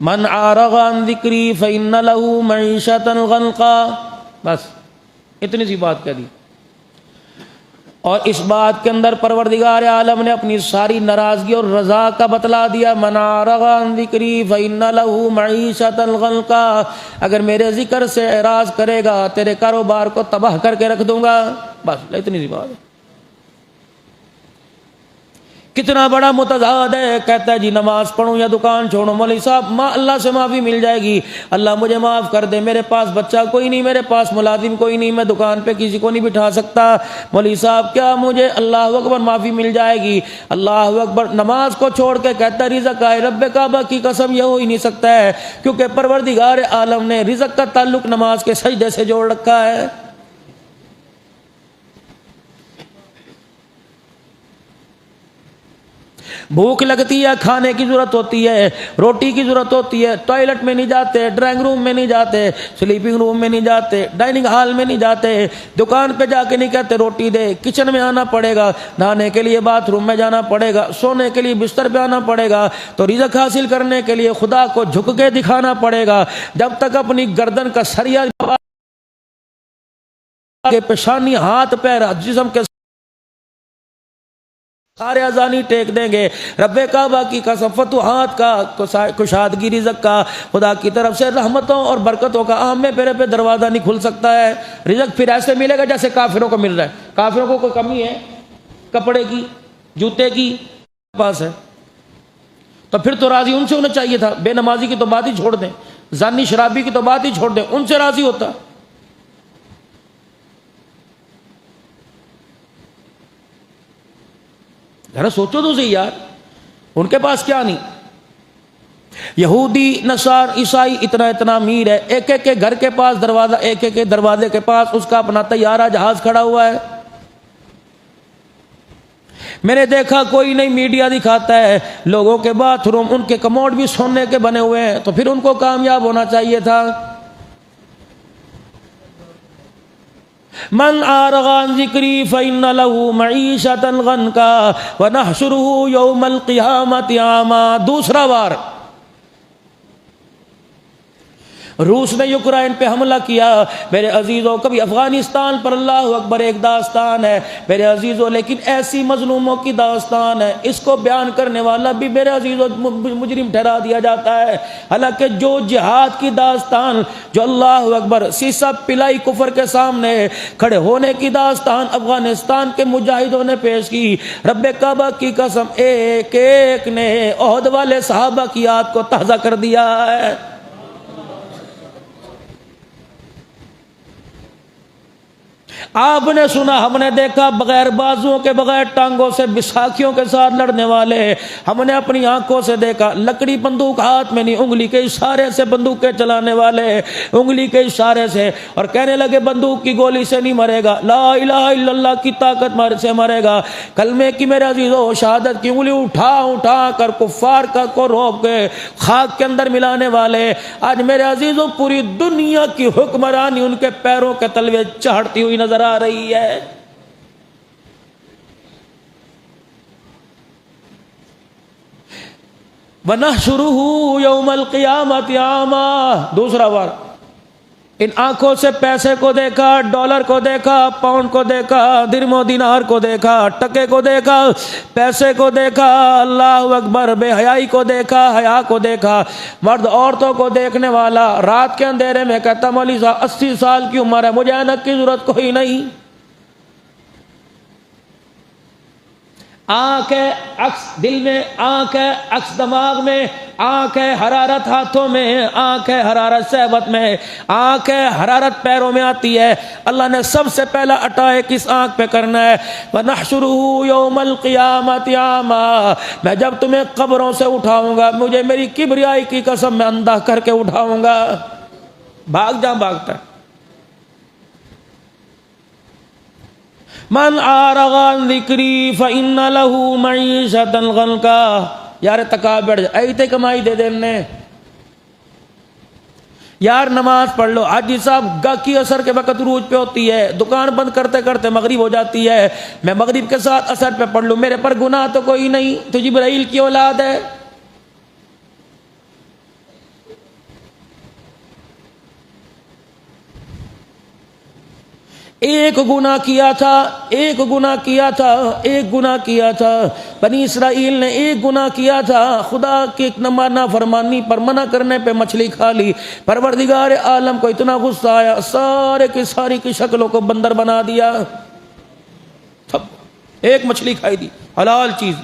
من اعرض عن ذکری فإن له معیشۃ ضنکا، بس اتنی سی بات کہہ دی۔ اور اس بات کے اندر پروردگار عالم نے اپنی ساری ناراضگی اور رضا کا بتلا دیا، من اعرض عن ذکری فإن له معیشۃ ضنکا، اگر میرے ذکر سے اعراض کرے گا تیرے کاروبار کو تباہ کر کے رکھ دوں گا، بس اتنی سی بات ہے۔ کتنا بڑا متضاد ہے، کہتا ہے جی نماز پڑھوں یا دکان چھوڑوں، مولوی صاحب اللہ سے معافی مل جائے گی، اللہ مجھے معاف کر دے، میرے پاس بچہ کوئی نہیں، میرے پاس ملازم کوئی نہیں، میں دکان پہ کسی کو نہیں بٹھا سکتا، مولوی صاحب کیا مجھے اللہ اکبر معافی مل جائے گی؟ اللہ اکبر نماز کو چھوڑ کے کہتا ہے رزق آئے، رب کعبہ کی قسم یہ ہو ہی نہیں سکتا ہے، کیونکہ پروردگار عالم نے رزق کا تعلق نماز کے سجدے سے جوڑ رکھا ہے۔ بھوک لگتی ہے، کھانے کی ضرورت ہوتی ہے، روٹی کی ضرورت ہوتی ہے، ٹوائلٹ میں نہیں جاتے، ڈرائنگ روم میں نہیں جاتے، سلیپنگ روم میں نہیں جاتے، ڈائننگ ہال میں نہیں جاتے، دکان پہ جا کے نہیں کہتے روٹی دے، کچن میں آنا پڑے گا، نہانے کے لیے باتھ روم میں جانا پڑے گا، سونے کے لیے بستر پہ آنا پڑے گا، تو رزق حاصل کرنے کے لیے خدا کو جھک کے دکھانا پڑے گا، جب تک اپنی گردن کا سریا پیشانی ہاتھ پیر جسم کے سارے اذانی ٹیک دیں گے، رب کعبہ کی قسم فتوحات کا، کشادگی رزق کا، خدا کی طرف سے رحمتوں اور برکتوں کا آم میں پیرے پہ دروازہ نہیں کھل سکتا ہے۔ رزق پھر ایسے ملے گا جیسے کافروں کو مل رہا ہے۔ کافروں کو کوئی کمی ہے کپڑے کی، جوتے کی پاس ہے، تو پھر تو راضی ان سے ہونا چاہیے تھا۔ بے نمازی کی تو بات ہی چھوڑ دیں، زانی شرابی کی تو بات ہی چھوڑ دیں، ان سے راضی ہوتا۔ ذرا سوچو تو صحیح یار، ان کے پاس کیا نہیں۔ یہودی نصار عیسائی اتنا امیر ہے، ایک ایک کے گھر کے پاس دروازہ، ایک ایک کے دروازے کے پاس اس کا اپنا طیارہ جہاز کھڑا ہوا ہے۔ میں نے دیکھا کوئی نہیں میڈیا دکھاتا ہے لوگوں کے باتھ روم، ان کے کموڈ بھی سونے کے بنے ہوئے ہیں، تو پھر ان کو کامیاب ہونا چاہیے تھا۔ من اعرض عن ذکری فإن له معیشۃ ضنکا ونحشره یوم القیامۃ اعما۔ دوسرا بار روس نے یوکرائن پہ حملہ کیا، میرے عزیزوں، کبھی افغانستان پر اللہ اکبر ایک داستان ہے میرے عزیزوں، لیکن ایسی مظلوموں کی داستان ہے، اس کو بیان کرنے والا بھی میرے عزیزوں مجرم ٹھہرا دیا جاتا ہے۔ حالانکہ جو جہاد کی داستان، جو اللہ اکبر سیسا پلائی کفر کے سامنے کھڑے ہونے کی داستان افغانستان کے مجاہدوں نے پیش کی، رب کعبہ کی قسم ایک ایک نے احد والے صحابہ کی یاد کو تازہ کر دیا ہے۔ آپ نے سنا، ہم نے دیکھا بغیر بازوؤں کے، بغیر ٹانگوں سے، بیساکھیوں کے ساتھ لڑنے والے، ہم نے اپنی آنکھوں سے دیکھا، لکڑی بندوق ہاتھ میں نہیں، انگلی کے اشارے سے بندوقیں چلانے والے، انگلی کے اشارے سے، اور کہنے لگے بندوق کی گولی سے نہیں مرے گا، لا الہ الا اللہ کی طاقت سے مرے گا، کلمے کی میرے عزیزوں شہادت کی انگلی اٹھا کر کفار کو روب کے خاک کے اندر ملانے والے، آج میرے عزیزوں پوری دنیا کی حکمرانی ان کے پیروں کے تلوے چاڑتی ہوئی نظر آ رہی ہے۔ وَنَحْشُرُهُ يَوْمَ الْقِيَامَةِ أَعْمَىٰ۔ دوسرا بار ان آنکھوں سے پیسے کو دیکھا، ڈالر کو دیکھا، پاؤنڈ کو دیکھا، درم و دینار کو دیکھا، ٹکے کو دیکھا، پیسے کو دیکھا، اللہ اکبر، بے حیائی کو دیکھا، حیا کو دیکھا، مرد عورتوں کو دیکھنے والا رات کے اندھیرے میں کہتا مولوی صاحب 80 سال کی عمر ہے، مجھے اینک کی ضرورت کوئی نہیں۔ آنکھ ہے عکس دل میں، آنکھ ہے عکس دماغ میں، آنکھ ہے حرارت ہاتھوں میں، آنکھ ہے حرارت صحبت میں، آنکھ ہے حرارت پیروں میں آتی ہے۔ اللہ نے سب سے پہلا اٹیک اس آنکھ پہ کرنا ہے۔ وَنَحْشُرُهُ يَوْمَ الْقِيَامَةِ أَعْمَىٰ۔ میں جب تمہیں قبروں سے اٹھاؤں گا، مجھے میری کبریائی کی قسم میں اندھا کر کے اٹھاؤں گا۔ بھاگ جا بھاگتا ہے۔ من اعرض عن ذکری فإن له معیشۃ ضنکا۔ یار تکاب بیٹھ جا، ایتے کمائی دے دے نے، یار نماز پڑھ لو۔ حاجی صاحب گاکی اثر کے وقت روج پہ ہوتی ہے، دکان بند کرتے کرتے مغرب ہو جاتی ہے، میں مغرب کے ساتھ اثر پہ پڑھ لوں، میرے پر گناہ تو کوئی نہیں، تو جبرائیل کی اولاد ہے۔ ایک گناہ کیا تھا، ایک گناہ کیا تھا، ایک گناہ کیا تھا، بنی اسرائیل نے ایک گناہ کیا تھا، خدا کی نافرمانی پر منع کرنے پہ مچھلی کھا لی، پروردگار عالم کو اتنا غصہ آیا، سارے کی ساری کی شکلوں کو بندر بنا دیا، ایک مچھلی کھائی دی، حلال چیز،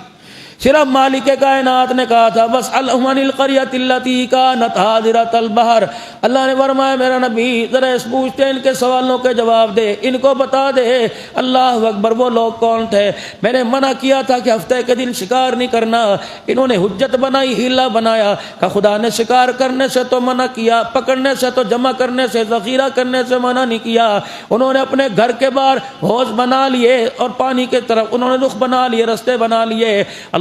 صرف مالک کائنات نے کہا تھا بس الحمن القریۃ التی کانت حاضرۃ البحر، اللہ نے فرمایا میرا نبی ذرا اس پوچھتے ان کے سوالوں کے جواب دے، ان کو بتا دے اللہ اکبر وہ لوگ کون تھے، میں نے منع کیا تھا کہ ہفتے کے دن شکار نہیں کرنا، انہوں نے حجت بنائی، ہیلا بنایا کہ خدا نے شکار کرنے سے تو منع کیا، پکڑنے سے تو جمع کرنے سے ذخیرہ کرنے سے منع نہیں کیا، انہوں نے اپنے گھر کے باہر حوض بنا لیے اور پانی کے طرف انہوں نے رخ بنا لیے، رستے بنا لیے،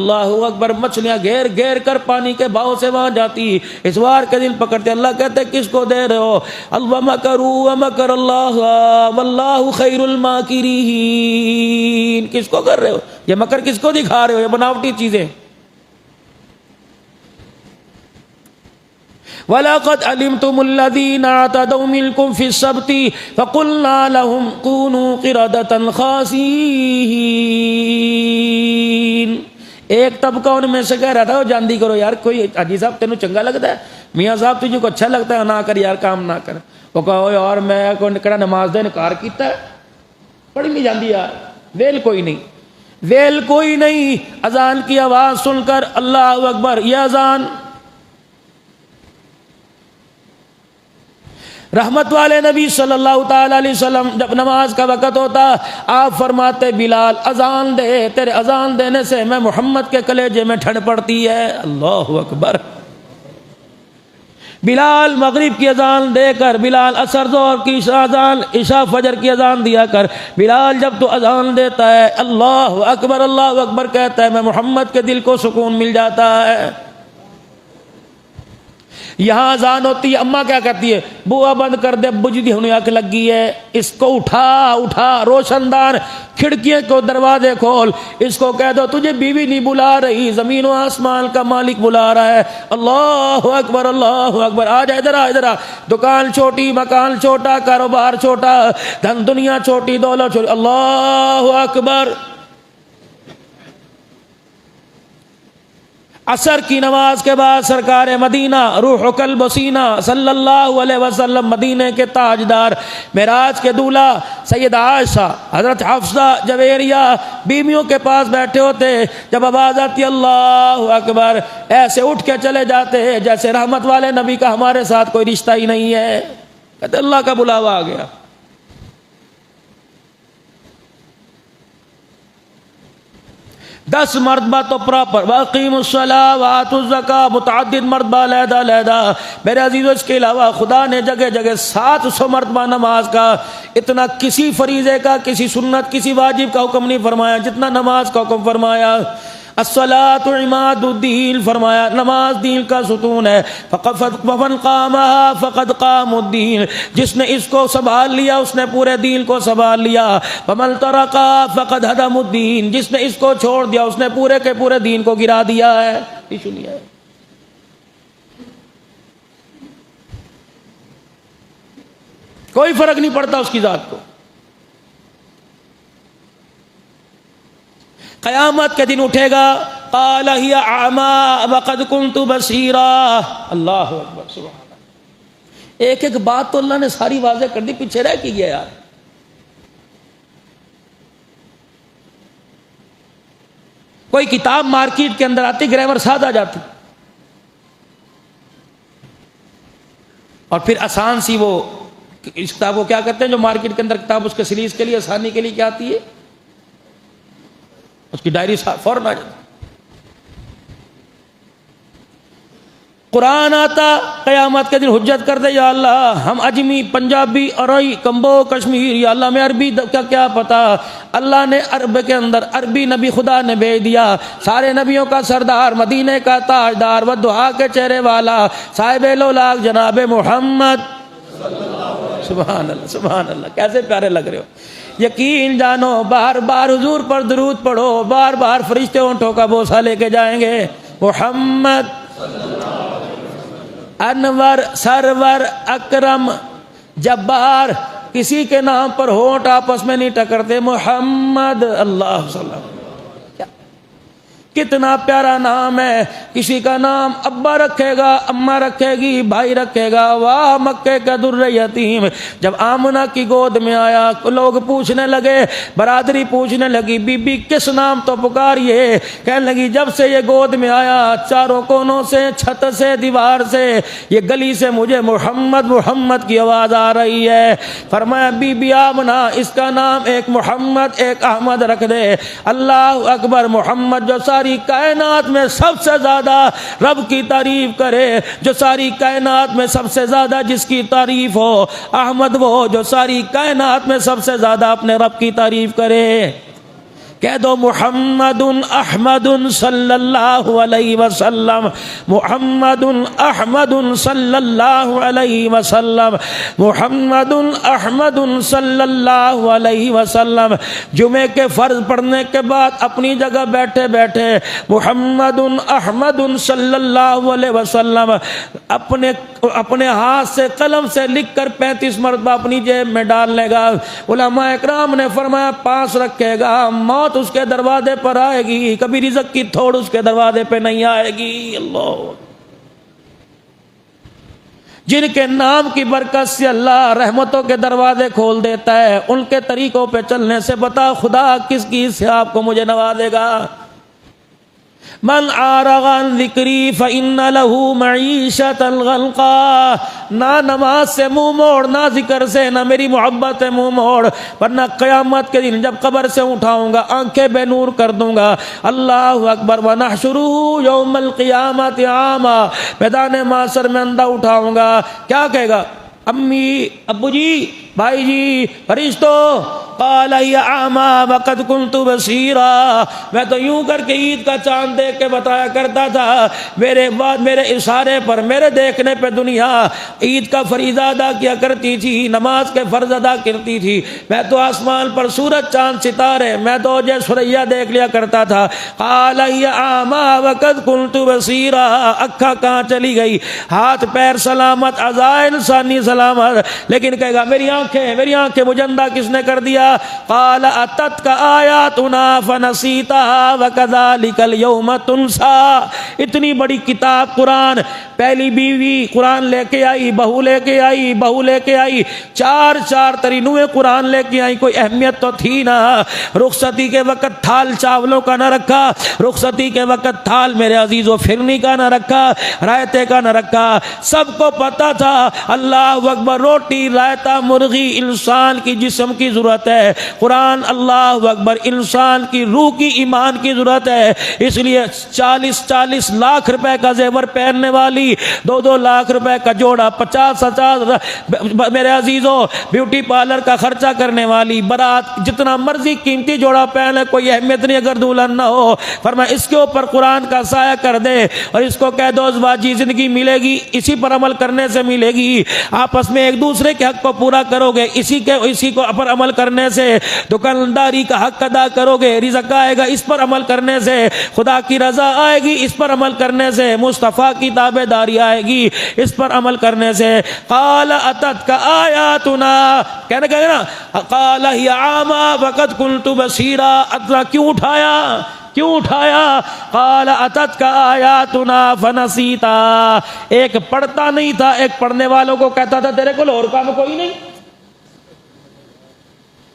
اللہ اکبر مچھلیاں گھیر گھیر کر پانی کے بہاؤ سے وہاں جاتی، اس وار کے دن پکڑتے، اللہ کہتے کس کو دے رہے ہو، وَمَكَرُوا وَمَكَرَ اللَّهُ وَاللَّهُ خَيْرُ الْمَاكِرِينَ، کس کو کر رہے ہو، یہ مکر کس کو دکھا رہے ہو، یہ بناوٹی چیزیں، وَلَقَدْ عَلِمْتُمُ الَّذِينَ اعْتَدَوْا مِنْكُمْ فِي السَّبْتِ فَقُلْنَا لَهُمْ كُونُوا قِرَدَةً خَاسِئِينَ، ایک طبقہ ان میں سے کہہ رہا تھا جاندی کرو یار، کوئی حاجی صاحب تینوں چنگا لگتا ہے، میاں صاحب تجھے کو اچھا لگتا ہے نہ کر یار کام نہ کر، وہ کہو یار میں کوئی نکڑا نماز دے انکار کیتا ہے، پڑھی نہیں جاندی یار، ویل کوئی نہیں، ویل کوئی نہیں، اذان کی آواز سن کر اللہ اکبر، یہ اذان رحمت والے نبی صلی اللہ تعالی علیہ وسلم جب نماز کا وقت ہوتا آپ فرماتے بلال اذان دے، تیرے اذان دینے سے میں محمد کے کلیجے میں ٹھنڈ پڑتی ہے، اللہ اکبر، بلال مغرب کی اذان دے کر، بلال عصر ظہر کی اذان، عشاء فجر کی اذان دیا کر، بلال جب تو اذان دیتا ہے اللہ اکبر کہتا ہے میں محمد کے دل کو سکون مل جاتا ہے۔ یہاں اذان ہوتی ہے، اماں کیا کرتی ہے، بوا بند کر دے، بجلی ہونی آنکھ لگ گئی ہے، اس کو اٹھا روشن دان کھڑکیوں کو دروازے کھول، اس کو کہہ دو تجھے بیوی نہیں بلا رہی، زمین و آسمان کا مالک بلا رہا ہے، اللہ اکبر، آ جا ادھر، دکان چھوٹی، مکان چھوٹا، کاروبار چھوٹا، دھن دنیا چھوٹی، دولت چھوٹی، اللہ اکبر۔ عصر کی نماز کے بعد سرکار مدینہ روح قلب و سینہ صلی اللہ علیہ وسلم، مدینہ کے تاجدار، معراج کے دولہ سیدہ عائشہ، حضرت حفصہ جویریہ بیویوں کے پاس بیٹھے ہوتے، جب آواز آتی اللہ اکبر ایسے اٹھ کے چلے جاتے جیسے رحمت والے نبی کا ہمارے ساتھ کوئی رشتہ ہی نہیں ہے، کہتے اللہ کا بلاوا آ گیا۔ 10 مرتبہ تو پراپر، وَأَقِيمُوا الصَّلَاةَ وَآتُوا الزَّكَاةَ، متعدد مرتبہ علیحدہ، میرے عزیزو اس کے علاوہ خدا نے جگہ جگہ 700 مرتبہ نماز کا، اتنا کسی فریضے کا، کسی سنت، کسی واجب کا حکم نہیں فرمایا جتنا نماز کا حکم فرمایا۔ الصلاۃ عماد الدین، فرمایا نماز دین کا ستون ہے، فمن قامها فقد قام الدین، جس نے اس کو سنبھال لیا اس نے پورے دین کو سنبھال لیا، ومن ترکها فقد هدم الدین، جس نے اس کو چھوڑ دیا اس نے پورے کے پورے دین کو گرا دیا ہے۔ سنیے کوئی فرق نہیں پڑتا اس کی ذات کو، قیامت کے دن اٹھے گا، قال هي اعمى وقد كنت بصيرا، اللہ اکبر، سبحان اللہ۔ ایک ایک بات تو اللہ نے ساری واضح کر دی، پیچھے رہ کی گیا یار۔ کوئی کتاب مارکیٹ کے اندر آتی گرامر سادہ آ جاتی، اور پھر آسان سی وہ اس کتاب کو کیا کرتے ہیں جو مارکیٹ کے اندر کتاب اس کے سیریز کے لیے آسانی کے لیے کیا آتی ہے، اس کی ڈائری فوراً آ جاتی۔ قرآن آتا قیامت کے دن حجت کر دے، یا اللہ ہم اجمی، پنجابی، ارائی، کمبو، کشمیر، یا اللہ میں عربی کا کیا پتا، اللہ نے عرب کے اندر عربی نبی خدا نے بھیج دیا، سارے نبیوں کا سردار، مدینے کا تاجدار، والدعا کے چہرے والا، صاحب لولاک جناب محمد، سبحان اللہ، سبحان اللہ، کیسے پیارے لگ رہے ہو۔ یقین جانو بار بار حضور پر درود پڑھو، بار بار فرشتے اونٹوں کا بوسہ لے کے جائیں گے، محمد انور سرور اکرم جبار کسی کے نام پر ہونٹ آپس میں نہیں ٹکرتے. محمد اللہ صلی اللہ علیہ وسلم. کتنا پیارا نام ہے. کسی کا نام ابا رکھے گا, اماں رکھے گی, بھائی رکھے گا. واہ مکے کا در یتیم. جب آمنہ کی گود میں آیا لوگ پوچھنے لگے, برادری پوچھنے لگی بی بی کس نام تو پکاریے. کہنے لگی جب سے یہ گود میں آیا چاروں کونوں سے, چھت سے, دیوار سے, یہ گلی سے مجھے محمد محمد کی آواز آ رہی ہے. فرمایا بی بی آمنہ اس کا نام ایک محمد ایک احمد رکھ دے. اللہ اکبر. محمد جو ساری کائنات میں سب سے زیادہ رب کی تعریف کرے, جو ساری کائنات میں سب سے زیادہ جس کی تعریف ہو. احمد وہ جو ساری کائنات میں سب سے زیادہ اپنے رب کی تعریف کرے. کہہ دو محمد احمد صلی اللہ علیہ وسلم. محمد احمد صلی اللہ علیہ وسلم. محمد احمد صلی اللہ علیہ وسلم. جمعے کے فرض پڑھنے کے بعد اپنی جگہ بیٹھے بیٹھے محمد احمد صلی اللہ علیہ وسلم اپنے ہاتھ سے قلم سے لکھ کر 35 مرتبہ اپنی جیب میں ڈال لے گا. علماء اکرام نے فرمایا پاس رکھے گا, موت اس کے دروازے پر آئے گی, کبھی رزق کی تھوڑ اس کے دروازے پہ نہیں آئے گی. اللہ. جن کے نام کی برکت سے اللہ رحمتوں کے دروازے کھول دیتا ہے, ان کے طریقوں پہ چلنے سے بتا خدا کس کی سے آپ کو مجھے نوازے گا. من اعرض عن ذکری فإن له معیشة ضنکا. نہ نماز سے منہ موڑ, نہ ذکر سے, نہ میری محبت سے منہ موڑ, ورنہ قیامت کے دن جب قبر سے اٹھاؤں گا آنکھیں بے نور کر دوں گا. اللہ اکبر. ونحشره یوم القیامت اعما. میدان محشر میں اندھا اٹھاؤں گا. کیا کہے گا؟ امی, ابو جی, بھائی جی, فرشتوں. قال یا اعما وقد كنت بصیرا. میں تو یوں کر کے عید کا چاند دیکھ کے بتایا کرتا تھا, میرے بعد میرے اشارے پر, میرے دیکھنے پہ دنیا عید کا فریضہ ادا کیا کرتی تھی, نماز کے فرض ادا کرتی تھی. میں تو آسمان پر سورج چاند ستارے, میں تو اوج ثریا دیکھ لیا کرتا تھا. قال یا اعما وقد كنت بصیرا. اکھا کہاں چلی گئی؟ ہاتھ پیر سلامت, اعضاء انسانی سلامت, لیکن کہے گا میری آنکھیں مجھے اندھا کس نے کر دیا؟ قال اتتک آیاتنا فنسیتها وکذالک اليوم تنسى. اتنی بڑی کتاب قرآن, پہلی بیوی قرآن لے کے آئی, بہو لے کے آئی, بہو لے کے آئی, چار ترینویں قرآن لے کے آئی, کوئی اہمیت تو تھی نہ. رخصتی کے وقت تھال چاولوں کا نہ رکھا, رخصتی کے وقت تھال میرے عزیزو فرنی کا نہ رکھا, رائتے کا نہ رکھا. سب کو پتا تھا اللہ اکبر روٹی رائتا مرغی انسان کی جسم کی ضرورت ہے, قرآن اللہ اکبر انسان کی روح کی ایمان کی ضرورت ہے. اس لیے 40 لاکھ روپے کا زیور پہننے والی, 2 لاکھ روپے کا جوڑا, 50 میرے عزیزوں بیوٹی پارلر کا خرچہ کرنے والی, برات جتنا مرضی قیمتی جوڑا پہنے کوئی اہمیت نہیں اگر دلہن نہ ہو. فرمایا اس کے اوپر قرآن کا سایہ کر دے اور اس کو کہہ دو ازواجی زندگی ملے گی, اسی پر عمل کرنے سے ملے گی. آپس میں ایک دوسرے کے حق کو پورا کرو گے, اسی کو پر عمل کرنے سے. دکانداری کا حق ادا کرو گے, رزق آئے گا اس پر عمل کرنے سے. خدا کی رضا آئے گی اس پر عمل کرنے سے. مصطفیٰ کی تابعداری آئے گی اس پر عمل کرنے سے. قال اتتک آیاتنا, کہنے کہے نا, قال ہی اعما وقد كنت بصیرا. اتنا کیوں اٹھایا؟ قال اتتک آیاتنا فنسیتا. ایک پڑھتا نہیں تھا, ایک پڑھنے والوں کو کہتا تھا تیرے کو اور کام کوئی نہیں.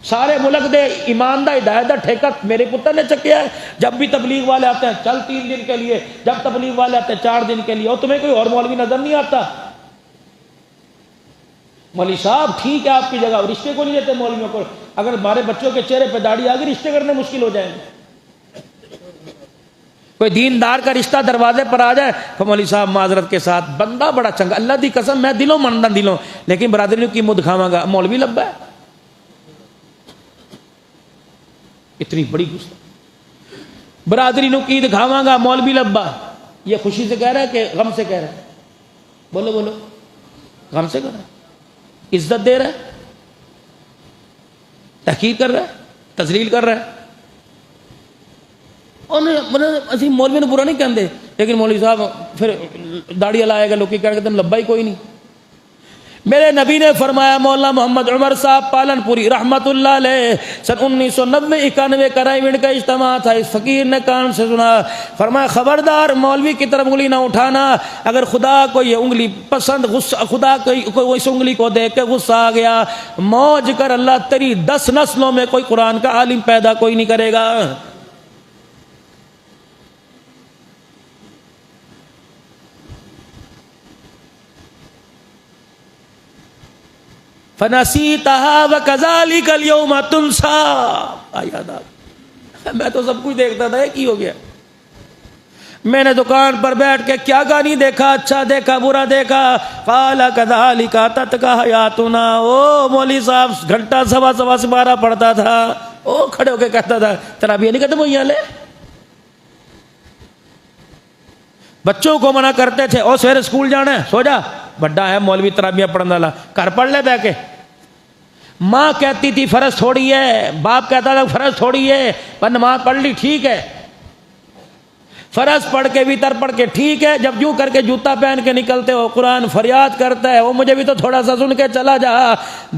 سارے ملک دے ایمان دا ہدایت دا ٹھیکہ میرے پتر نے چکیا ہے. جب بھی تبلیغ والے آتے ہیں چل 3 دن کے لیے, جب تبلیغ والے آتے ہیں 4 دن کے لیے. اور تمہیں کوئی اور مولوی نظر نہیں آتا؟ مولوی صاحب ٹھیک ہے آپ کی جگہ, رشتے کو نہیں دیتے مولویوں کو. اگر ہمارے بچوں کے چہرے پہ داڑھی آ گئی رشتے کرنے مشکل ہو جائیں گے. کوئی دیندار کا رشتہ دروازے پر آ جائے تو مولوی صاحب معذرت کے ساتھ بندہ بڑا چنگا, اللہ دی قسم میں دلوں مندا دلوں, لیکن برادری کی منہ دکھاواں گا, مولوی لبا ہے. اتنی بڑی گستاخی. برادری نو کی دکھاواں گا, مولوی لبا. یہ خوشی سے کہہ رہا ہے کہ غم سے کہہ رہا ہے؟ بولو غم سے کہہ رہا ہے, عزت دے رہا ہے, تحقیر کر رہا ہے, تذلیل کر رہا ہے. اسی مولوی نے برا نہیں کہتے, لیکن مولوی صاحب پھر داڑھی لائے گا, لوگ کہہ رہے ہیں لبا ہی کوئی نہیں. میرے نبی نے فرمایا، مولانا محمد عمر صاحب پالن پوری رحمت اللہ علیہ، سن 1990-91 کرائیوڈ کا اجتماع تھا، اس فقیر نے کان سے سنا، فرمایا خبردار مولوی کی طرف انگلی نہ اٹھانا، اگر خدا کو یہ انگلی پسند، خدا کو اس انگلی کو دیکھ کے غصہ آ گیا، موج کر، اللہ تیری 10 نسلوں میں کوئی قرآن کا عالم پیدا کوئی نہیں کرے گا۔ فَنَسِيتَهَا وَكَذَلِكَ الْيَوْمَ تُنْسَى۔ میں تو سب کچھ دیکھتا تھا، کی ہو گیا؟ میں نے دکان پر بیٹھ کے کیا گانی دیکھا، اچھا دیکھا، برا دیکھا، قَالَ كَذَلِكَ أَتَتْكَ آيَاتُنَا۔ او مولوی صاحب گھنٹہ سوا سے 12 پڑھتا تھا، او کھڑے ہو کے کہتا تھا ترابیہ نہیں ختم ہوئی لے۔ بچوں کو منع کرتے تھے، او سویرے اسکول جانا ہے، سو جا، بڑا ہے مولوی ترابیہ پڑھنے والا، گھر پڑھ لے بہ کے۔ ماں کہتی تھی فرض تھوڑی ہے، باپ کہتا تھا فرض تھوڑی ہے، پر نماز پڑھ لی ٹھیک ہے، فرض پڑھ کے ویتر پڑھ کے ٹھیک ہے، جب یوں کر کے جوتا پہن کے نکلتے ہو قرآن فریاد کرتا ہے، وہ مجھے بھی تو تھوڑا سا سن کے چلا جا،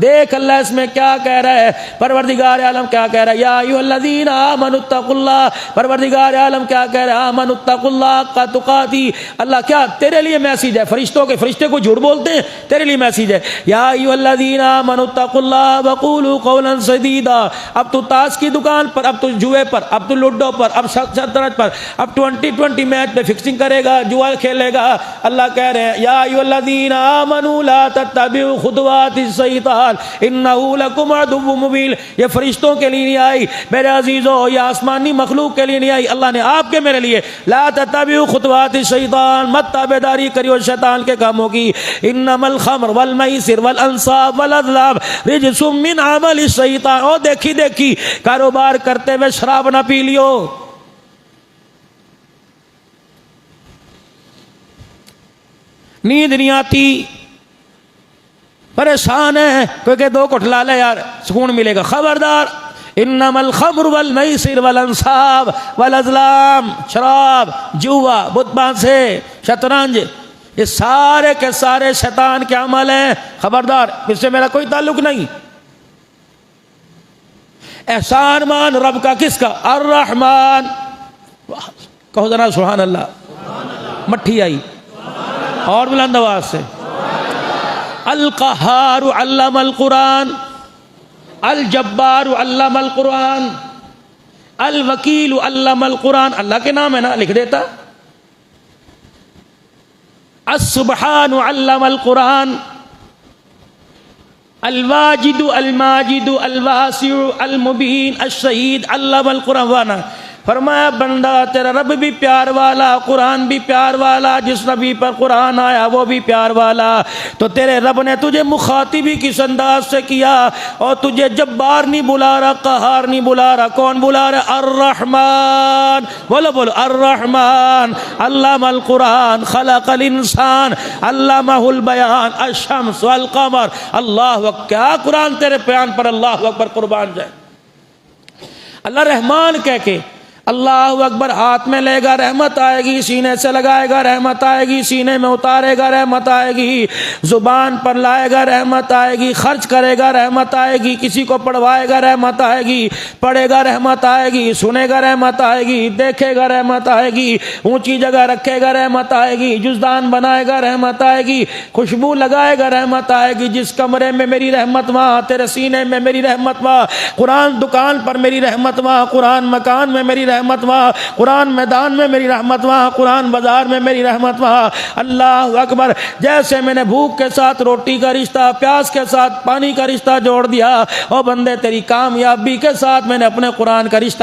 دیکھ اللہ اس میں کیا کہہ رہا ہے، پروردگار عالم کیا کہہ رہا ہے، یا ایھا الذین آمنوا اتقوا اللہ، پروردگار عالم کیا کہہ رہا ہے، آمنوا اتقوا اللہ حق تقاتی، اللہ کیا تیرے لیے میسیج ہے، فرشتوں کے، فرشتے کو جھوٹ بولتے ہیں، تیرے لیے میسیج ہے، یا ایھا الذین آمنوا اتقوا اللہ وقولوا قولا سدیدا۔ اب تو تاش کی دکان پر، اب تو جوئے پر، اب تو لوڈو پر، اب شطرنج پر، اب 20 میچ پہ فکسنگ کرے گا، جوا کھیلے گا، اللہ کہہ رہے ہیں یا ایھا الذین آمنوا لا تتبعوا خطوات الشیطان انہ لکم عدو مبین۔ یہ فرشتوں کے لیے نہیں آئی میرے عزیزو، یہ آسمانی مخلوق کے لیے نہیں آئی، اللہ نے آپ کے میرے لیے، لا تتبعوا خطوات الشیطان، مت تابعداری کریو شیطان کے کاموں کی، انما الخمر والمیسر والانصاب والازلام رجس من عمل الشیطان۔ او دیکھی دیکھی کاروبار کرتے ہوئے شراب نہ پی لیو، نیند نہیں آتی، پریشان ہے، کوئی کہ 2 کٹلا لے یار سکون ملے گا، خبردار، انما الخمر والمیسر والانصاب والازلام، شراب، جوا، بت بانسے، شطرنج، یہ سارے کے سارے شیطان کے عمل ہیں، خبردار، اس سے میرا کوئی تعلق نہیں۔ احسان مان رب کا، کس کا؟ الرحمن، کہو ذرا سبحان اللہ، مٹھی آئی اور بلند آواز سے، القہار علم القرآن، الجبار علم القرآن، الوکیل علم القرآن، اللہ کے نام ہے نا، لکھ دیتا، السبحان علم القرآن، الواجد الماجد الواسع المبین الشہید علم القرآن۔ وانا فرمایا بندہ تیرا رب بھی پیار والا، قرآن بھی پیار والا، جس نبی پر قرآن آیا وہ بھی پیار والا، تو تیرے رب نے تجھے مخاطب ہی کس انداز سے کیا، اور تجھے جبار نہیں بلا رہا، قہار نہیں بلا رہا، کون بلا رہا؟ الرحمن، بولو بولو، الرحمن علم القرآن خلق الانسان علمہ البیان الشمس والقمر۔ اللہ اکبر، کیا قرآن تیرے بیان پر اللہ اکبر قربان جائے۔ اللہ رحمان کہہ کے اللہ اکبر ہاتھ میں لے گا رحمت آئے گی، سینے سے لگائے گا رحمت آئے گی، سینے میں اتارے گا رحمت آئے گی، زبان پر لائے گا رحمت آئے گی، خرچ کرے گا رحمت آئے گی، کسی کو پڑھوائے گا رحمت آئے گی، پڑھے گا رحمت آئے گی، سنے گا رحمت آئے گی، دیکھے گا رحمت آئے گی، اونچی جگہ رکھے گا رحمت آئے گی، جزدان بنائے گا رحمت آئے گی، خوشبو لگائے گا رحمت آئے گی، جس کمرے میں میری رحمت وہاں، تیرے سینے میں میری رحمت وہاں، قرآن دکان پر میری رحمت وہاں، قرآن مکان میں میری رحمت وہاں، قرآن میدان میں میری رحمت وہاں، قرآن بازار میں میری رحمت وہاں۔ اللہ اکبر، جیسے میں نے بھوک کے ساتھ روٹی کا رشتہ، پیاس کے ساتھ پانی کا رشتہ جوڑ دیا، اور بندے تیری کامیابی کے ساتھ میں نے اپنے قرآن کا رشتہ